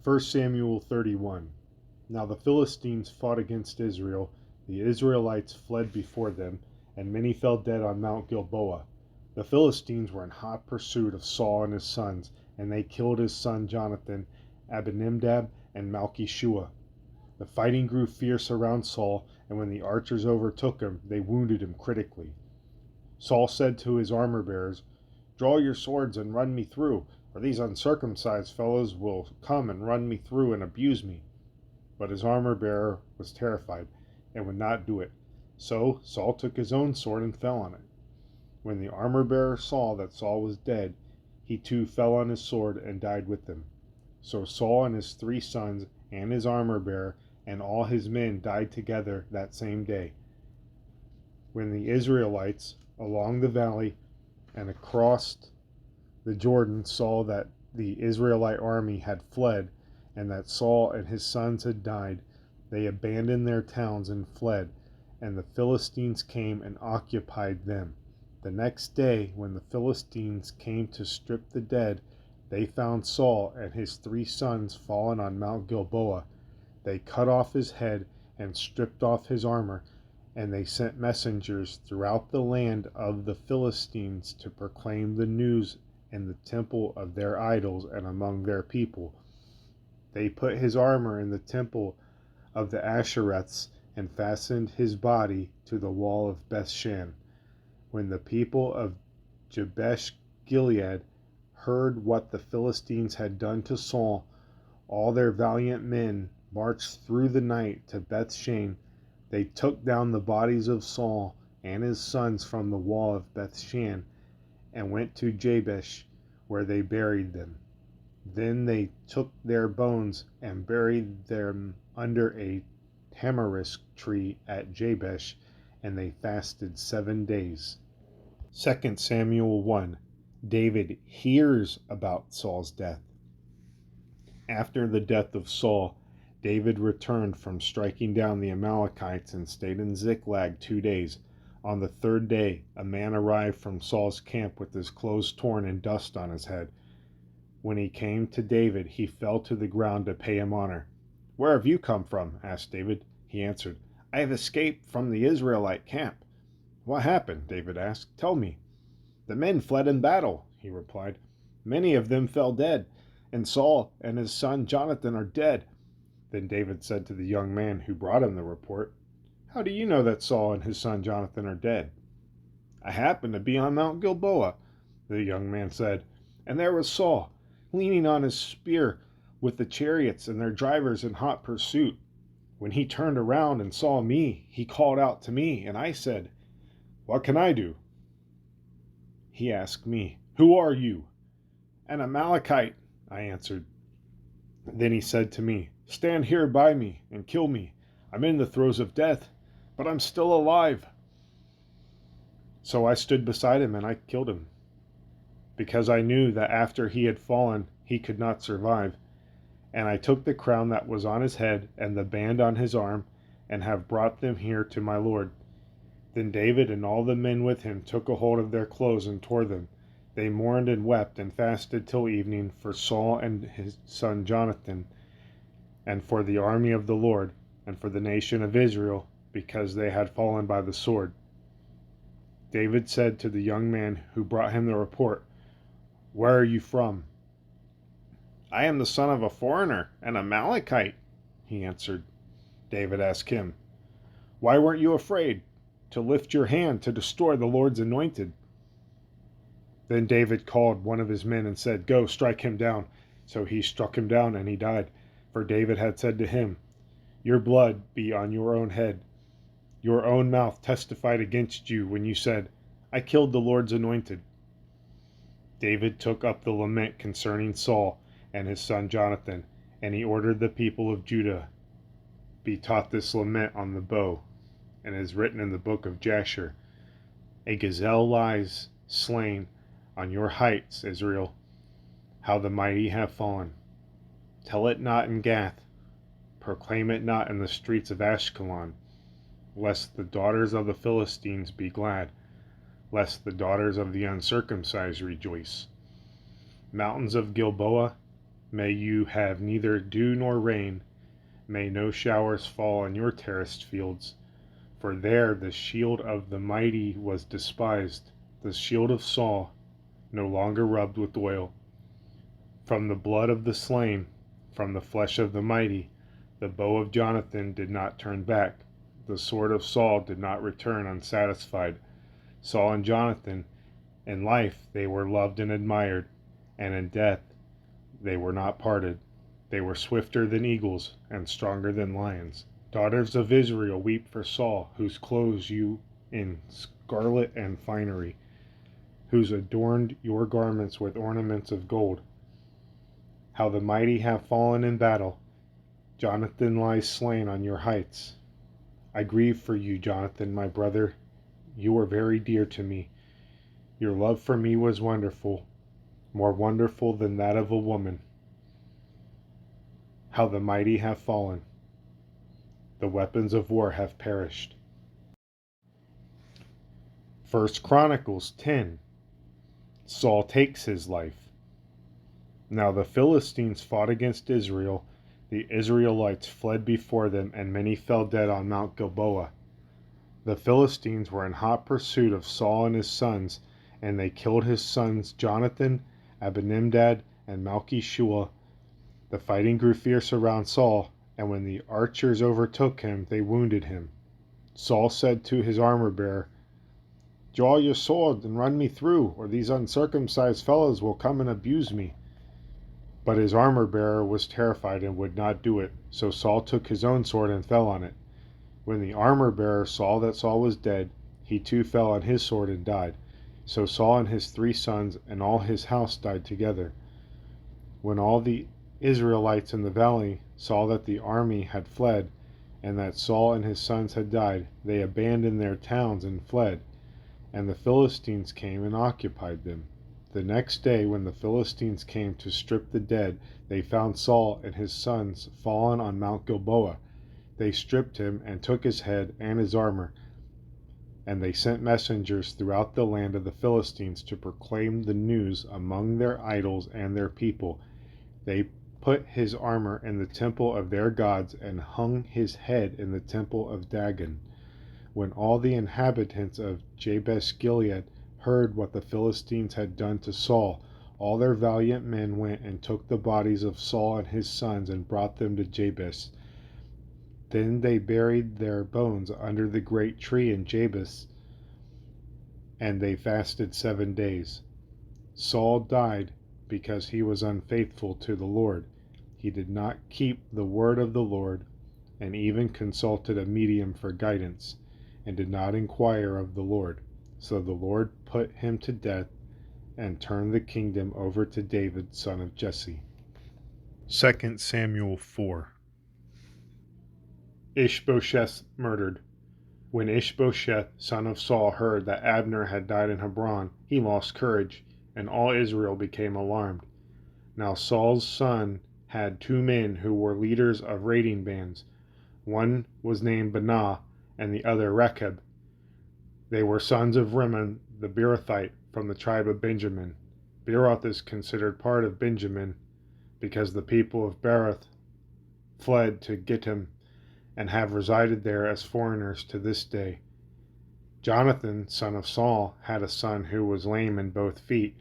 1 Samuel 31. Now the Philistines fought against Israel. The Israelites fled before them, and many fell dead on Mount Gilboa. The Philistines were in hot pursuit of Saul and his sons, and they killed his son Jonathan, Abinadab, and Malchishua. The fighting grew fierce around Saul, and when the archers overtook him, they wounded him critically. Saul said to his armor-bearers, "Draw your swords and run me through, or these uncircumcised fellows will come and run me through and abuse me." But his armor-bearer was terrified, and would not do it. So Saul took his own sword and fell on it. When the armor-bearer saw that Saul was dead, he too fell on his sword and died with him. So Saul and his 3 sons and his armor-bearer and all his men died together that same day. When the Israelites along the valley and across the Jordan saw that the Israelite army had fled, and that Saul and his sons had died, they abandoned their towns and fled, and the Philistines came and occupied them. The next day, when the Philistines came to strip the dead, they found Saul and his 3 sons fallen on Mount Gilboa. They cut off his head and stripped off his armor, and they sent messengers throughout the land of the Philistines to proclaim the news in the temple of their idols and among their people. They put his armor in the temple of the Ashereths and fastened his body to the wall of Bethshan. When the people of Jabesh Gilead heard what the Philistines had done to Saul, all their valiant men marched through the night to Bethshan. They took down the bodies of Saul and his sons from the wall of Bethshan and went to Jabesh, where they buried them. Then they took their bones and buried them under a tamarisk tree at Jabesh, and they fasted 7 days. 2 Samuel 1. David hears about Saul's death. After the death of Saul, David returned from striking down the Amalekites and stayed in Ziklag 2 days. On the 3rd day, a man arrived from Saul's camp with his clothes torn and dust on his head. When he came to David, he fell to the ground to pay him honor. "Where have you come from?" asked David. He answered, "I have escaped from the Israelite camp." "What happened?" David asked. "Tell me." "The men fled in battle," he replied. "Many of them fell dead, and Saul and his son Jonathan are dead." Then David said to the young man who brought him the report, "How do you know that Saul and his son Jonathan are dead?" "I happened to be on Mount Gilboa," the young man said, "and there was Saul, leaning on his spear with the chariots and their drivers in hot pursuit. When he turned around and saw me, he called out to me, and I said, 'What can I do?' He asked me, 'Who are you?' 'An Amalekite,' I answered. Then he said to me, 'Stand here by me and kill me. I'm in the throes of death, but I'm still alive.' So I stood beside him and I killed him, because I knew that after he had fallen, he could not survive. And I took the crown that was on his head and the band on his arm, and have brought them here to my lord." Then David and all the men with him took a hold of their clothes and tore them. They mourned and wept and fasted till evening for Saul and his son Jonathan, and for the army of the Lord, and for the nation of Israel, because they had fallen by the sword. David said to the young man who brought him the report, "Where are you from?" "I am the son of a foreigner, an Amalekite," he answered. David asked him, "Why weren't you afraid to lift your hand to destroy the Lord's anointed?" Then David called one of his men and said, "Go, strike him down." So he struck him down, and he died. For David had said to him, "Your blood be on your own head. Your own mouth testified against you when you said, 'I killed the Lord's anointed.'" David took up the lament concerning Saul and his son Jonathan, and he ordered the people of Judah be taught this lament on the bow, and it is written in the book of Jasher, "A gazelle lies slain on your heights, Israel, how the mighty have fallen. Tell it not in Gath, proclaim it not in the streets of Ashkelon, lest the daughters of the Philistines be glad, lest the daughters of the uncircumcised rejoice. Mountains of Gilboa, May you have neither dew nor rain. May no showers fall on your terraced fields. For there the shield of the mighty was despised, the shield of Saul, no longer rubbed with oil. From the blood of the slain, from the flesh of the mighty, the bow of Jonathan did not turn back. The sword of Saul did not return unsatisfied. Saul and Jonathan, in life they were loved and admired, and in death they were not parted. They were swifter than eagles and stronger than lions. Daughters of Israel, weep for Saul, whose clothes you in scarlet and finery, who's adorned your garments with ornaments of gold. How the mighty have fallen in battle. Jonathan lies slain on your heights. I grieve for you, Jonathan, my brother. You were very dear to me. Your love for me was wonderful, more wonderful than that of a woman. How the mighty have fallen. The weapons of war have perished. 1 Chronicles 10. Saul takes his life. Now the Philistines fought against Israel. The Israelites fled before them, and many fell dead on Mount Gilboa. The Philistines were in hot pursuit of Saul and his sons, and they killed his sons Jonathan, Abinadab, and Malchishua. The fighting grew fierce around Saul, and when the archers overtook him, they wounded him. Saul said to his armor-bearer, "Draw your sword and run me through, or these uncircumcised fellows will come and abuse me." But his armor-bearer was terrified and would not do it, so Saul took his own sword and fell on it. When the armor-bearer saw that Saul was dead, he too fell on his sword and died. So Saul and his 3 sons and all his house died together. When all the Israelites in the valley saw that the army had fled, and that Saul and his sons had died, they abandoned their towns and fled, and the Philistines came and occupied them. The next day, when the Philistines came to strip the dead, they found Saul and his sons fallen on Mount Gilboa. They stripped him and took his head and his armor, and they sent messengers throughout the land of the Philistines to proclaim the news among their idols and their people. They put his armor in the temple of their gods and hung his head in the temple of Dagon. When all the inhabitants of Jabesh-Gilead heard what the Philistines had done to Saul, all their valiant men went and took the bodies of Saul and his sons and brought them to Jabesh. Then they buried their bones under the great tree in Jabesh, and they fasted 7 days. Saul died because he was unfaithful to the Lord. He did not keep the word of the Lord, and even consulted a medium for guidance, and did not inquire of the Lord. So the Lord put him to death and turned the kingdom over to David, son of Jesse. 2 Samuel 4. Ishbosheth murdered. When Ishbosheth, son of Saul, heard that Abner had died in Hebron, he lost courage, and all Israel became alarmed. Now Saul's son had 2 men who were leaders of raiding bands. One was named Benah, and the other Rechab. They were sons of Rimmon the Beerothite from the tribe of Benjamin. Beeroth is considered part of Benjamin because the people of Beeroth fled to Gittim and have resided there as foreigners to this day. Jonathan, son of Saul, had a son who was lame in both feet.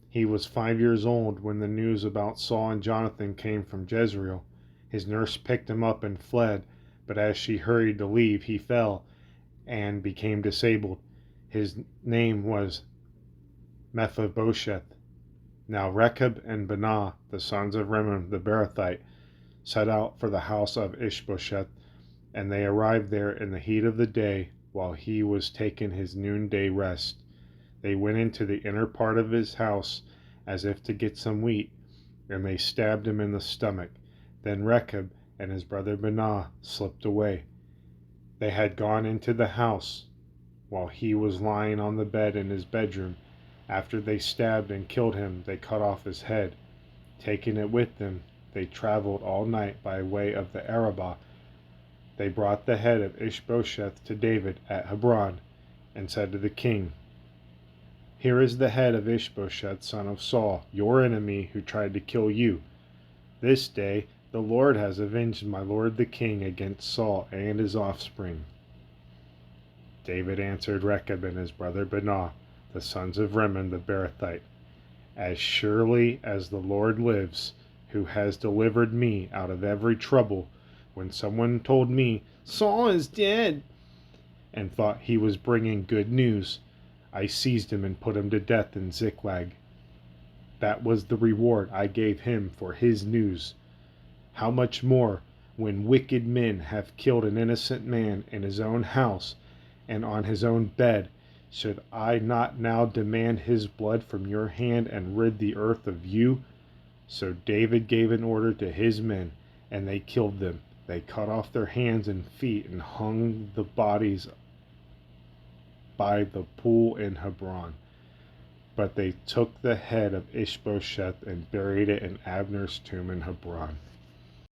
He was 5 years old when the news about Saul and Jonathan came from Jezreel. His nurse picked him up and fled, but as she hurried to leave, he fell and became disabled. His name was Mephibosheth. Now Rechab and Benah, the sons of Rimmon the Beerothite, set out for the house of Ishbosheth, and they arrived there in the heat of the day while he was taking his noonday rest. They went into the inner part of his house as if to get some wheat, and they stabbed him in the stomach. Then Rechab and his brother Benah slipped away. They had gone into the house while he was lying on the bed in his bedroom. After they stabbed and killed him, they cut off his head. Taking it with them, they traveled all night by way of the Arabah. They brought the head of Ishbosheth to David at Hebron, and said to the king, "Here is the head of Ishbosheth, son of Saul, your enemy, who tried to kill you." This day the Lord has avenged my lord the king against Saul and his offspring." David answered Rechab and his brother Benah, the sons of Rimmon the Beerothite, "As surely as the Lord lives, who has delivered me out of every trouble, when someone told me, 'Saul is dead,' and thought he was bringing good news, I seized him and put him to death in Ziklag. That was the reward I gave him for his news. How much more, when wicked men have killed an innocent man in his own house and on his own bed, should I not now demand his blood from your hand and rid the earth of you?" So David gave an order to his men, and they killed them. They cut off their hands and feet and hung the bodies by the pool in Hebron. But they took the head of Ishbosheth and buried it in Abner's tomb in Hebron.